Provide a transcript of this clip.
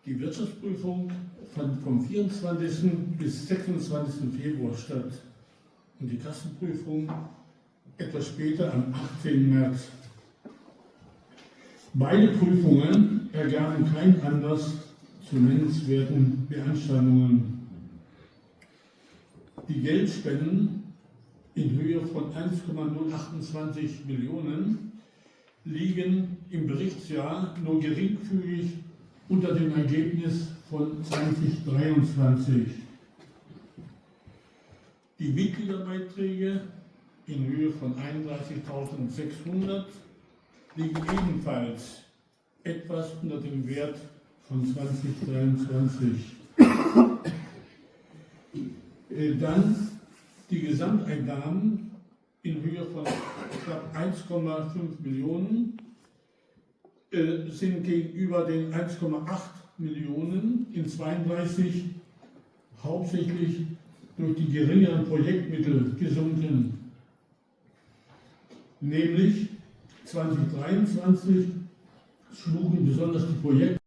Die Wirtschaftsprüfung fand vom 24. bis 26. Februar statt und die Kassenprüfung etwas später am 18. März. Beide Prüfungen ergaben keinen Anlass zu nennenswerten Beanstandungen. Die Geldspenden in Höhe von 1,028 Millionen liegen im Berichtsjahr nur geringfügig unter dem Ergebnis von 2023. Die Mitgliederbeiträge in Höhe von 31.600 liegen ebenfalls etwas unter dem Wert von 2023. Dann die Gesamteinnahmen in Höhe von knapp 1,5 Millionen sind gegenüber den 1,8 Millionen in 32 hauptsächlich durch die geringeren Projektmittel gesunken. Nämlich 2023 schlugen besonders die Projekte